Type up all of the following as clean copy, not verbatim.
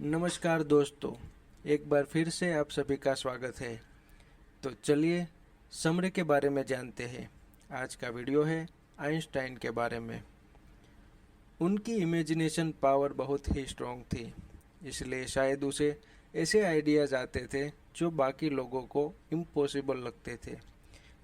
नमस्कार दोस्तों, एक बार फिर से आप सभी का स्वागत है। तो चलिए समरी के बारे में जानते हैं। आज का वीडियो है आइंस्टाइन के बारे में। उनकी इमेजिनेशन पावर बहुत ही स्ट्रॉन्ग थी, इसलिए शायद उसे ऐसे आइडियाज़ आते थे जो बाकी लोगों को इम्पॉसिबल लगते थे।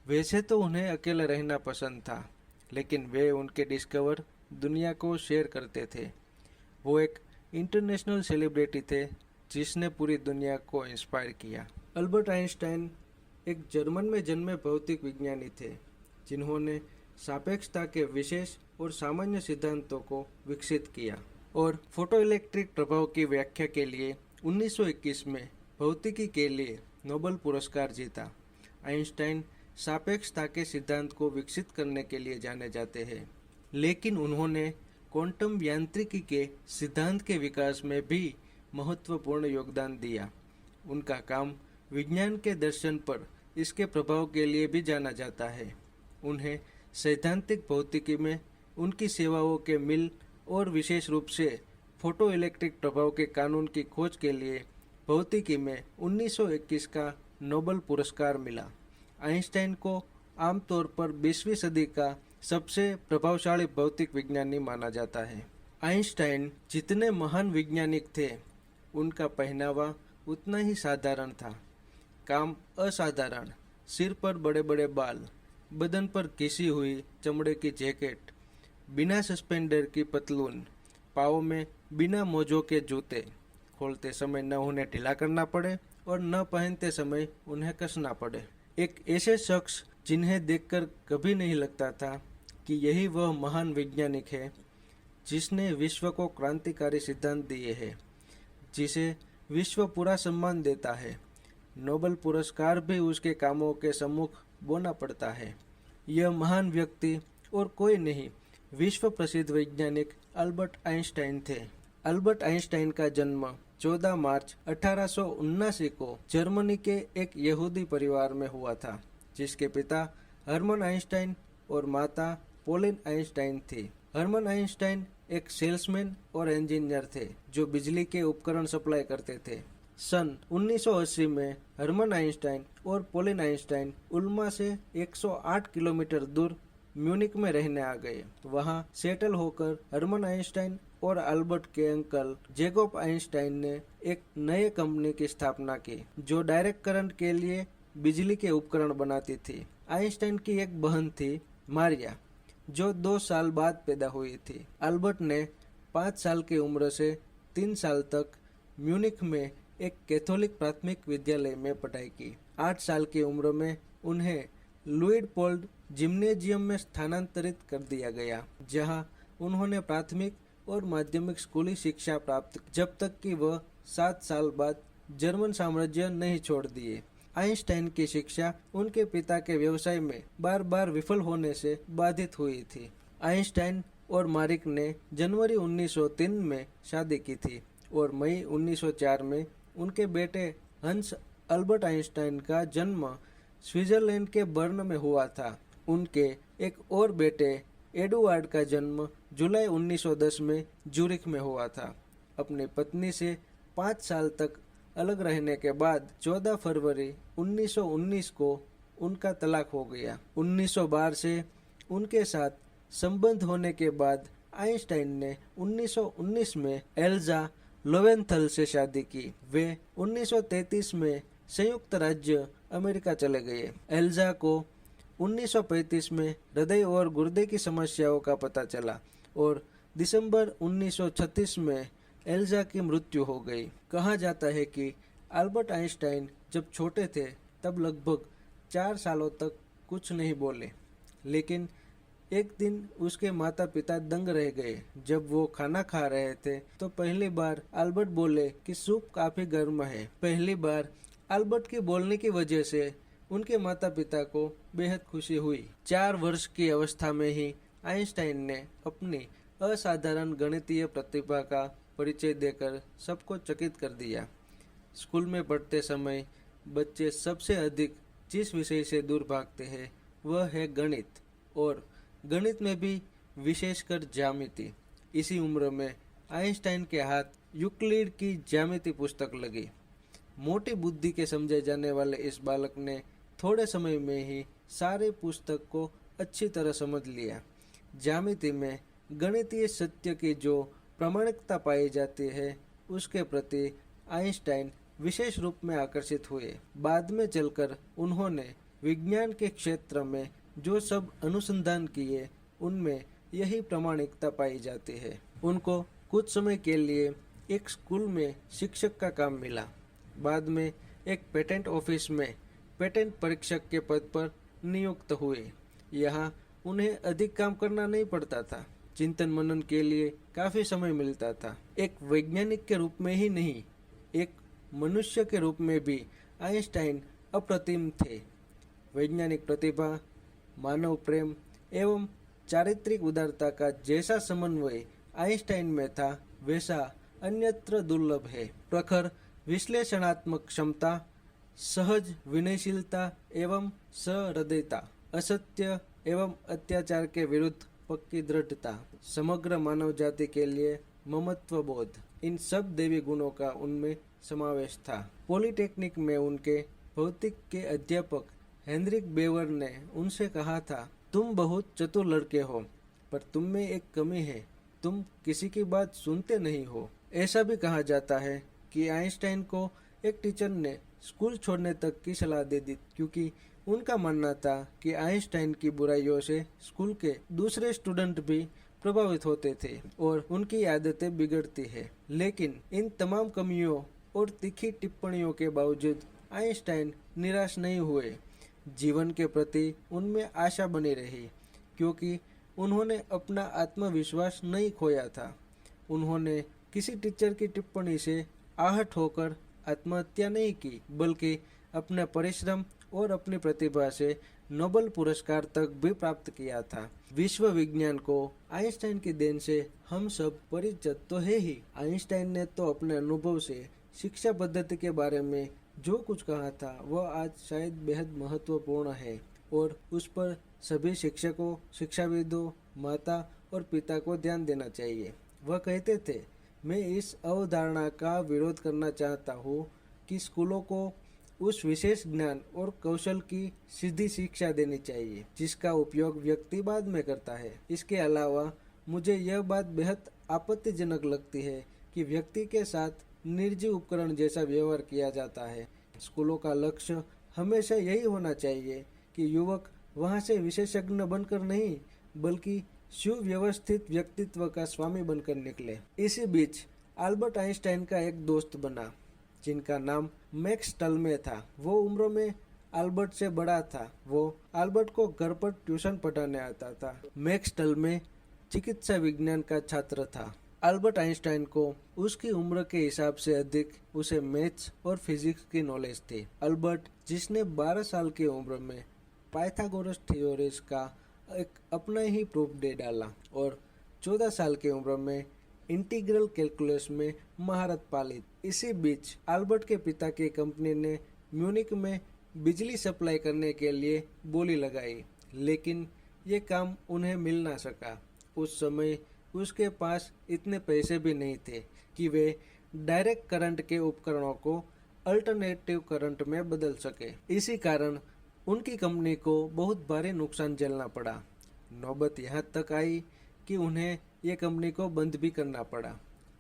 वैसे तो उन्हें अकेले रहना पसंद था, लेकिन वे उनके डिस्कवर दुनिया को शेयर करते थे। वो एक इंटरनेशनल सेलिब्रिटी थे जिसने पूरी दुनिया को इंस्पायर किया। अल्बर्ट आइंस्टाइन एक जर्मन में जन्मे भौतिक विज्ञानी थे जिन्होंने सापेक्षता के विशेष और सामान्य सिद्धांतों को विकसित किया और फोटोइलेक्ट्रिक प्रभाव की व्याख्या के लिए 1921 में भौतिकी के लिए नोबेल पुरस्कार जीता। आइंस्टाइन सापेक्षता के सिद्धांत को विकसित करने के लिए जाने जाते हैं, लेकिन उन्होंने क्वांटम यांत्रिकी के सिद्धांत के विकास में भी महत्वपूर्ण योगदान दिया। उनका काम विज्ञान के दर्शन पर इसके प्रभाव के लिए भी जाना जाता है। उन्हें सैद्धांतिक भौतिकी में उनकी सेवाओं के मिल और विशेष रूप से फोटोइलेक्ट्रिक प्रभाव के कानून की खोज के लिए भौतिकी में 1921 का नोबेल पुरस्कार मिला। आइंस्टाइन को आमतौर पर 20वीं सदी का सबसे प्रभावशाली भौतिक विज्ञानी माना जाता है। आइंस्टाइन जितने महान वैज्ञानिक थे, उनका पहनावा उतना ही साधारण था। काम असाधारण, सिर पर बड़े बड़े बाल, बदन पर घिसी हुई चमड़े की जैकेट, बिना सस्पेंडर की पतलून, पाँव में बिना मोजों के जूते, खोलते समय न उन्हें ढीला करना पड़े और न पहनते समय उन्हें कसना पड़े। एक ऐसे शख्स जिन्हें देखकर कभी नहीं लगता था कि यही वह महान वैज्ञानिक है जिसने विश्व को क्रांतिकारी सिद्धांत दिए हैं, जिसे विश्व पूरा सम्मान देता है। नोबेल पुरस्कार भी उसके कामों के सम्मुख बोना पड़ता है। यह महान व्यक्ति और कोई नहीं, विश्व प्रसिद्ध वैज्ञानिक अल्बर्ट आइंस्टाइन थे। अल्बर्ट आइंस्टाइन का जन्म 14 मार्च 1879 को जर्मनी के एक यहूदी परिवार में हुआ था, जिसके पिता हर्मन आइंस्टाइन और माता पोलिन आइंस्टाइन थी। हर्मन आइंस्टाइन एक सेल्समैन और इंजीनियर थे जो बिजली के उपकरण सप्लाई करते थे। सन 1980 में हर्मन आइंस्टाइन और पोलिन आइंस्टाइन उल्मा से 108 किलोमीटर दूर म्यूनिक में रहने आ गए। वहां सेटल होकर हर्मन आइंस्टाइन और अल्बर्ट के अंकल जेकोब आइंस्टाइन ने एक नए कंपनी की स्थापना की जो डायरेक्ट करंट के लिए बिजली के उपकरण बनाती थी। आइंस्टाइन की एक बहन थी मारिया, जो 2 साल बाद पैदा हुई थी। अल्बर्ट ने 5 साल की उम्र से 3 साल तक म्यूनिक में एक कैथोलिक प्राथमिक विद्यालय में पढ़ाई की। 8 साल की उम्र में उन्हें लुइडपोल्ड जिम्नेजियम में स्थानांतरित कर दिया गया, जहां उन्होंने प्राथमिक और माध्यमिक स्कूली शिक्षा प्राप्त जब तक कि वह 7 साल बाद जर्मन साम्राज्य नहीं छोड़ दिए। आइंस्टाइन की शिक्षा उनके पिता के व्यवसाय में बार बार विफल होने से बाधित हुई थी। आइंस्टाइन और मारिक ने जनवरी 1903 में शादी की थी और मई 1904 में उनके बेटे हंस अल्बर्ट आइंस्टाइन का जन्म स्विट्जरलैंड के बर्न में हुआ था। उनके एक और बेटे एडुआर्ड का जन्म जुलाई 1910 में जूरिक में हुआ था। अपनी पत्नी से 5 साल तक अलग रहने के बाद 14 फरवरी 1919 को उनका तलाक हो गया। 1912 से उनके साथ संबंध होने के बाद आइंस्टाइन ने 1919 में एल्जा लोवेंथल से शादी की। वे 1933 में संयुक्त राज्य अमेरिका चले गए। एल्जा को 1935 में हृदय और गुर्दे की समस्याओं का पता चला और दिसंबर 1936 में एल्जा की मृत्यु हो गई। कहा जाता है कि अल्बर्ट आइंस्टाइन जब छोटे थे तब लगभग 4 सालों तक कुछ नहीं बोले, लेकिन एक दिन उसके माता पिता दंग रह गए। जब वो खाना खा रहे थे तो पहली बार अल्बर्ट बोले कि सूप काफी गर्म है। पहली बार अल्बर्ट के बोलने की वजह से उनके माता पिता को बेहद खुशी हुई। 4 वर्ष की अवस्था में ही आइंस्टाइन ने अपनी असाधारण गणितीय प्रतिभा का परिचय देकर सबको चकित कर दिया। स्कूल में पढ़ते समय बच्चे सबसे अधिक जिस विषय से दूर भागते हैं वह है गणित, और गणित में भी विशेषकर ज्यामिति। इसी उम्र में आइंस्टाइन के हाथ यूक्लिड की ज्यामिति पुस्तक लगी। मोटी बुद्धि के समझे जाने वाले इस बालक ने थोड़े समय में ही सारे पुस्तक को अच्छी तरह समझ लिया। ज्यामिति में गणितीय सत्य की जो प्रामाणिकता पाई जाती है उसके प्रति आइंस्टाइन विशेष रूप में आकर्षित हुए। बाद में चलकर उन्होंने विज्ञान के क्षेत्र में जो सब अनुसंधान किए उनमें यही प्रामाणिकता पाई जाती है। उनको कुछ समय के लिए एक स्कूल में शिक्षक का काम मिला। बाद में एक पेटेंट ऑफिस में पेटेंट परीक्षक के पद पर नियुक्त हुए। यहाँ उन्हें अधिक काम करना नहीं पड़ता था, चिंतन मनन के लिए काफी समय मिलता था। एक वैज्ञानिक के रूप में ही नहीं, एक मनुष्य के रूप में भी आइंस्टाइन अप्रतिम थे। वैज्ञानिक प्रतिभा, मानव प्रेम एवं चारित्रिक उदारता का जैसा समन्वय आइंस्टाइन में था वैसा अन्यत्र दुर्लभ है। प्रखर विश्लेषणात्मक क्षमता, सहज विनयशीलता एवं सहृदयता, असत्य एवं अत्याचार के विरुद्ध पक्की दृढ़ता, समग्र मानव जाति के लिए ममत्व बोध, इन सब देवी गुणों का उनमें समावेश था। पॉलिटेक्निक में उनके भौतिक के अध्यापक हेनरिक बेवर ने उनसे कहा था, तुम बहुत चतुर लड़के हो, पर तुम में एक कमी है, तुम किसी की बात सुनते नहीं हो। ऐसा भी कहा जाता है कि आइंस्टाइन को एक टीचर ने स्कूल छोड़ने तक की सलाह दे दी, क्योंकि उनका मानना था कि आइंस्टाइन की बुराइयों से स्कूल के दूसरे स्टूडेंट भी प्रभावित होते थे और उनकी आदतें बिगड़ती है। लेकिन इन तमाम कमियों और तीखी टिप्पणियों के बावजूद आइंस्टाइन निराश नहीं हुए। जीवन के प्रति उनमें आशा बनी रही, क्योंकि उन्होंने अपना आत्मविश्वास नहीं खोया था। उन्होंने किसी टीचर की टिप्पणी से आहत होकर आत्महत्या नहीं की, बल्कि अपने परिश्रम और अपनी प्रतिभा से नोबेल पुरस्कार तक भी प्राप्त किया था। विश्व विज्ञान को आइंस्टाइन की देन से हम सब परिचित तो है ही। आइंस्टाइन ने तो अपने अनुभव से शिक्षा पद्धति के बारे में जो कुछ कहा था वह आज शायद बेहद महत्वपूर्ण है और उस पर सभी शिक्षकों, शिक्षाविदों, माता और पिता को ध्यान देना चाहिए। वह कहते थे, मैं इस अवधारणा का विरोध करना चाहता हूँ कि स्कूलों को उस विशेष ज्ञान और कौशल की सीधी शिक्षा देनी चाहिए जिसका उपयोग व्यक्ति बाद में करता है। इसके अलावा मुझे यह बात बेहद आपत्तिजनक लगती है कि व्यक्ति के साथ निर्जीव उपकरण जैसा व्यवहार किया जाता है। स्कूलों का लक्ष्य हमेशा यही होना चाहिए कि युवक वहां से विशेषज्ञ बनकर नहीं, बल्कि सुव्यवस्थित व्यक्तित्व का स्वामी बनकर निकले। इसी बीच अल्बर्ट आइंस्टाइन का एक दोस्त बना जिनका नाम मैक्स टल्मे था। वो उम्र में अल्बर्ट से बड़ा था। वो अल्बर्ट को घर पर ट्यूशन पढ़ाने आता था। मैक्स टल्मे चिकित्सा विज्ञान का छात्र था। अल्बर्ट आइंस्टाइन को उसकी उम्र के हिसाब से अधिक उसे मैथ्स और फिजिक्स की नॉलेज थी। अल्बर्ट, जिसने 12 साल की उम्र में पाइथागोरस थ्योरीज का एक अपना ही प्रूफ दे डाला और 14 साल की उम्र में इंटीग्रल कैलकुलस में महारत पा ली। इसी बीच अल्बर्ट के पिता की कंपनी ने म्यूनिक में बिजली सप्लाई करने के लिए बोली लगाई, लेकिन ये काम उन्हें मिल ना सका। उस समय उसके पास इतने पैसे भी नहीं थे कि वे डायरेक्ट करंट के उपकरणों को अल्टरनेटिव करंट में बदल सके। इसी कारण उनकी कंपनी को बहुत भारी नुकसान झेलना पड़ा। नौबत यहाँ तक आई कि उन्हें ये कंपनी को बंद भी करना पड़ा।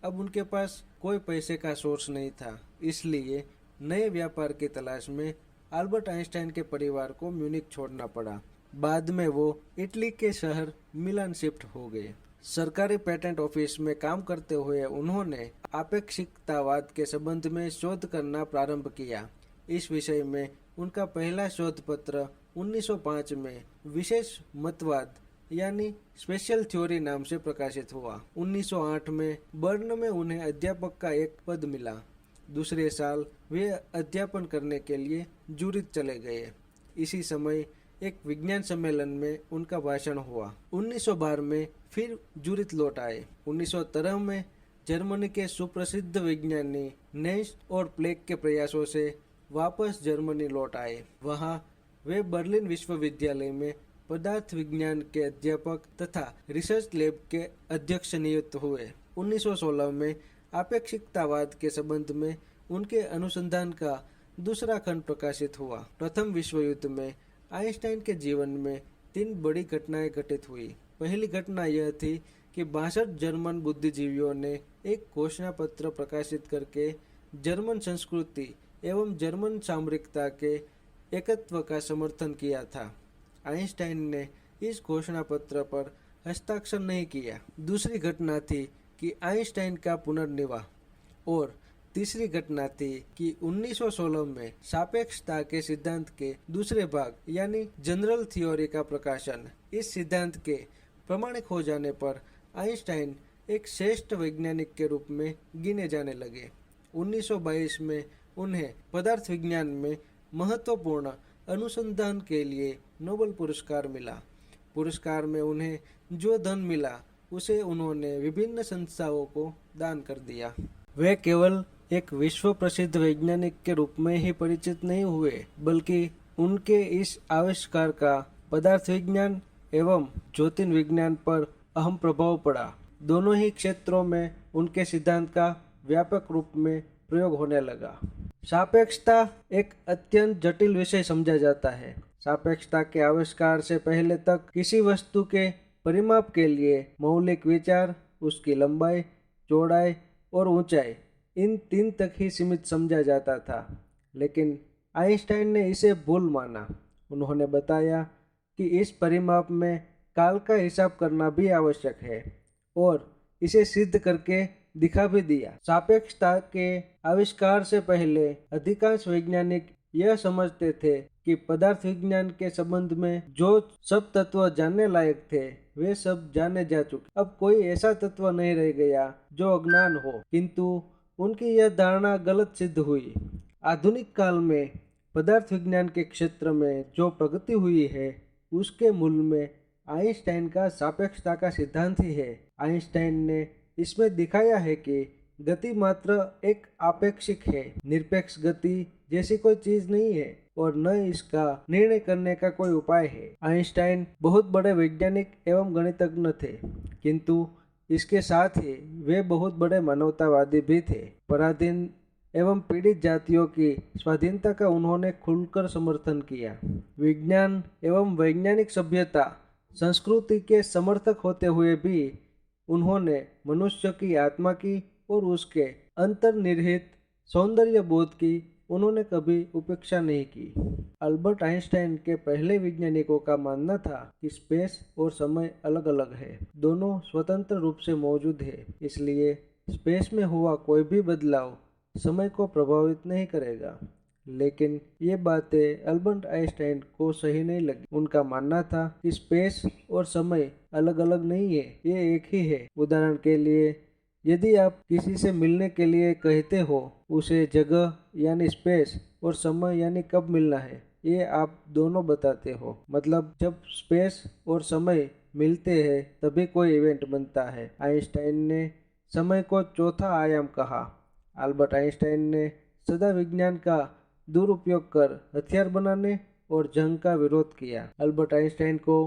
अब उनके पास कोई पैसे का सोर्स नहीं था, इसलिए नए व्यापार की तलाश में अल्बर्ट आइंस्टाइन के परिवार को म्यूनिक छोड़ना पड़ा। बाद में वो इटली के शहर मिलान शिफ्ट हो गए। सरकारी पेटेंट ऑफिस में काम करते हुए उन्होंने आपेक्षिकतावाद के संबंध में शोध करना प्रारंभ किया। इस विषय में उनका पहला शोध पत्र 1905 में विशेष मतवाद यानी स्पेशल थ्योरी नाम से प्रकाशित हुआ। 1908 में बर्न में उन्हें अध्यापक का एक पद मिला। दूसरे साल वे अध्यापन करने के लिए जूरिच चले गए। इसी समय एक विज्ञान सम्मेलन में उनका भाषण हुआ। 1912 में फिर जूरिच लौट आए। 1913 में जर्मनी के सुप्रसिद्ध विज्ञानी नेस्ट और प्लेक के प्रयासों से वापस जर्मनी लौट आए। वहां वे बर्लिन विश्वविद्यालय में पदार्थ विज्ञान के अध्यापक तथा रिसर्च लैब के अध्यक्ष नियुक्त हुए। 1916 में आपेक्षिकतावाद के संबंध में उनके अनुसंधान का दूसरा खंड प्रकाशित हुआ। प्रथम विश्व युद्ध में आइंस्टाइन के जीवन में 3 बड़ी घटनाएं घटित हुई। पहली घटना यह थी कि 62 जर्मन बुद्धिजीवियों ने एक घोषणा पत्र प्रकाशित करके जर्मन संस्कृति एवं जर्मन सामरिकता के एकत्व का समर्थन किया था। आइंस्टाइन ने इस घोषणा पत्र पर हस्ताक्षर नहीं किया। दूसरी घटना थी कि आइंस्टाइन का पुनर्विवाह और तीसरी घटना थी कि 1916 में सापेक्षता के सिद्धांत के दूसरे भाग यानी जनरल थ्योरी का प्रकाशन। इस सिद्धांत के प्रमाणिक हो जाने पर आइंस्टाइन एक श्रेष्ठ वैज्ञानिक के रूप में गिने जाने लगे। 1922 में उन्हें पदार्थ विज्ञान में महत्वपूर्ण अनुसंधान के लिए नोबेल पुरस्कार मिला। पुरस्कार में उन्हें जो धन मिला उसे उन्होंने विभिन्न संस्थाओं को दान कर दिया। वे केवल एक विश्व प्रसिद्ध वैज्ञानिक के रूप में ही परिचित नहीं हुए, बल्कि उनके इस आविष्कार का पदार्थ विज्ञान एवं ज्योतिर्विज्ञान पर अहम प्रभाव पड़ा। दोनों ही क्षेत्रों में उनके सिद्धांत का व्यापक रूप में प्रयोग होने लगा। सापेक्षता एक अत्यंत जटिल विषय समझा जाता है। सापेक्षता के आविष्कार से पहले तक किसी वस्तु के परिमाप के लिए मौलिक विचार उसकी लंबाई, चौड़ाई और ऊंचाई इन 3 तक ही सीमित समझा जाता था, लेकिन आइंस्टाइन ने इसे भूल माना। उन्होंने बताया कि इस परिमाप में काल का हिसाब करना भी आवश्यक है और इसे सिद्ध करके दिखा भी दिया। सापेक्षता के आविष्कार से पहले अधिकांश वैज्ञानिक यह समझते थे कि पदार्थ विज्ञान के संबंध में जो सब तत्व जानने लायक थे वे सब जाने जा चुके। अब कोई ऐसा तत्व नहीं रह गया जो अज्ञान हो, किंतु उनकी यह धारणा गलत सिद्ध हुई। आधुनिक काल में पदार्थ विज्ञान के क्षेत्र में जो प्रगति हुई है उसके मूल में आइंस्टाइन का सापेक्षता का सिद्धांत ही है। आइंस्टाइन ने इसमें दिखाया है कि गति मात्र एक आपेक्षिक है, निरपेक्ष गति जैसी कोई चीज नहीं है और न इसका निर्णय करने का कोई उपाय है। आइंस्टाइन बहुत बड़े वैज्ञानिक एवं गणितज्ञ थे, किंतु इसके साथ ही वे बहुत बड़े मानवतावादी भी थे। पराधीन एवं पीड़ित जातियों की स्वाधीनता का उन्होंने खुलकर समर्थन किया। विज्ञान एवं वैज्ञानिक सभ्यता संस्कृति के समर्थक होते हुए भी उन्होंने मनुष्य की आत्मा की और उसके अंतर्निहित सौंदर्य बोध की उन्होंने कभी उपेक्षा नहीं की। अल्बर्ट आइंस्टाइन के पहले वैज्ञानिकों का मानना था कि स्पेस और समय अलग अलग है, दोनों स्वतंत्र रूप से मौजूद है, इसलिए स्पेस में हुआ कोई भी बदलाव समय को प्रभावित नहीं करेगा। लेकिन ये बातें अल्बर्ट आइंस्टाइन को सही नहीं लगी। उनका मानना था कि स्पेस और समय अलग अलग नहीं है, ये एक ही है। उदाहरण के लिए यदि आप किसी से मिलने के लिए कहते हो, उसे जगह यानी स्पेस और समय यानी कब मिलना है ये आप दोनों बताते हो। मतलब जब स्पेस और समय मिलते हैं तभी कोई इवेंट बनता है। आइंस्टाइन ने समय को चौथा आयाम कहा। अल्बर्ट आइंस्टाइन ने सदा विज्ञान का दुरुपयोग कर हथियार बनाने और जंग का विरोध किया। अल्बर्ट आइंस्टाइन को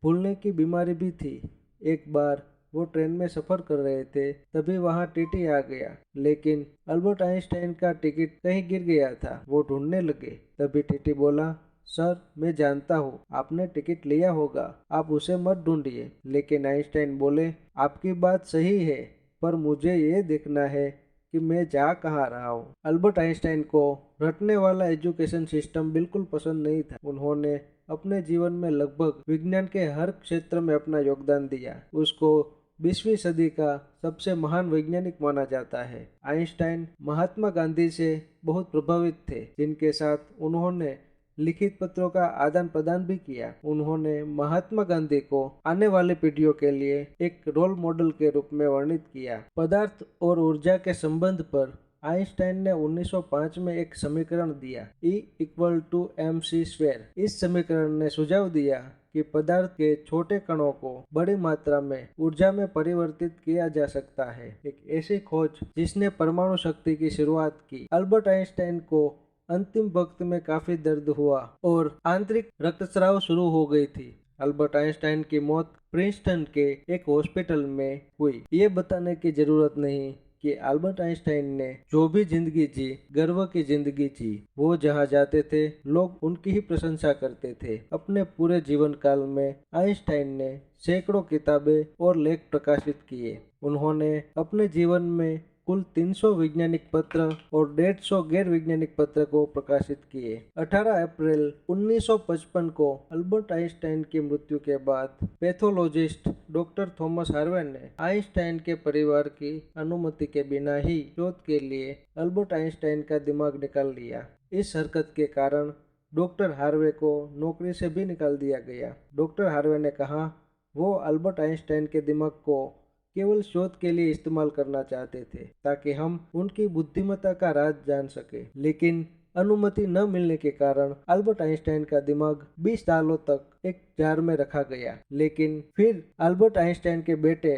भूलने की बीमारी भी थी। एक बार वो ट्रेन में सफर कर रहे थे, तभी वहाँ टीटी आ गया, लेकिन अल्बर्ट आइंस्टाइन का टिकट कहीं गिर गया था। वो ढूंढने लगे, तभी टीटी बोला, सर मैं जानता हूँ आपने टिकट लिया होगा, आप उसे मत ढूंढिए। लेकिन आइंस्टाइन बोले, आपकी बात सही है, पर मुझे ये देखना है कि मैं जा कहाँ रहा हूँ। अल्बर्ट आइंस्टाइन को रटने वाला एजुकेशन सिस्टम बिल्कुल पसंद नहीं था। उन्होंने अपने जीवन में लगभग विज्ञान के हर क्षेत्र में अपना योगदान दिया। उसको 20वीं सदी का सबसे महान वैज्ञानिक माना जाता है। आइंस्टाइन महात्मा गांधी से बहुत प्रभावित थे, जिनके साथ उन्होंने लिखित पत्रों का आदान प्रदान भी किया। उन्होंने महात्मा गांधी को आने वाली पीढ़ियों के लिए एक रोल मॉडल के रूप में वर्णित किया। पदार्थ और ऊर्जा के संबंध पर आइंस्टाइन ने 1905 में एक समीकरण दिया, E=mc²। इस समीकरण ने सुझाव दिया कि पदार्थ के छोटे कणों को बड़ी मात्रा में ऊर्जा में परिवर्तित किया जा सकता है। एक ऐसी खोज जिसने परमाणु शक्ति की शुरुआत की। अल्बर्ट आइंस्टाइन को अंतिम वक्त में काफी दर्द हुआ और आंतरिक रक्तस्राव शुरू हो गई थी। अल्बर्ट आइंस्टाइन की मौत प्रिंसटन के एक हॉस्पिटल में हुई। ये बताने की जरूरत नहीं कि अल्बर्ट आइंस्टाइन ने जो भी जिंदगी जी, गर्व की जिंदगी जी। वो जहाँ जाते थे लोग उनकी ही प्रशंसा करते थे। अपने पूरे जीवन काल में आइंस्टाइन ने सैकड़ों किताबें और लेख प्रकाशित किए। उन्होंने अपने जीवन में कुल 300 वैज्ञानिक पत्र और 150 गैर वैज्ञानिक पत्र को प्रकाशित किए। 18 अप्रैल 1955 को अल्बर्ट आइंस्टाइन की मृत्यु के बाद पैथोलॉजिस्ट डॉक्टर थॉमस हार्वे ने आइंस्टाइन के परिवार की अनुमति के बिना ही शोध के लिए अल्बर्ट आइंस्टाइन का दिमाग निकाल लिया। इस हरकत के कारण डॉक्टर हार्वे को नौकरी से भी निकाल दिया गया। डॉक्टर हार्वे ने कहा वो अल्बर्ट आइंस्टाइन के दिमाग को केवल शोध के लिए इस्तेमाल करना चाहते थे ताकि हम उनकी बुद्धिमत्ता का राज जान सके। लेकिन अनुमति न मिलने के कारण अल्बर्ट आइंस्टाइन का दिमाग 20 सालों तक एक जार में रखा गया। लेकिन फिर अल्बर्ट आइंस्टाइन के बेटे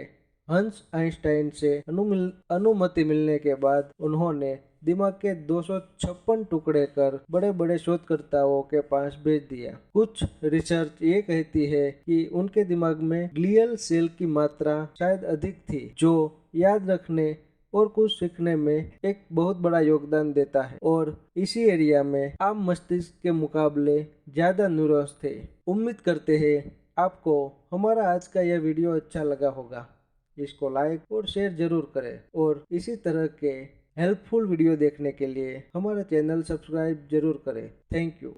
हंस आइंस्टाइन से अनुमति मिलने के बाद उन्होंने दिमाग के 256 टुकड़े कर बड़े बड़े शोधकर्ताओं के पास भेज दिया। कुछ रिसर्च ये कहती है कि उनके दिमाग में ग्लियल सेल की मात्रा शायद अधिक थी, जो याद रखने और कुछ सीखने में एक बहुत बड़ा योगदान देता है, और इसी एरिया में आम मस्तिष्क के मुकाबले ज्यादा न्यूरॉन्स थे। उम्मीद करते हैं आपको हमारा आज का यह वीडियो अच्छा लगा होगा। इसको लाइक और शेयर जरूर करें, और इसी तरह के हेल्पफुल वीडियो देखने के लिए हमारा चैनल सब्सक्राइब जरूर करें। Thank you.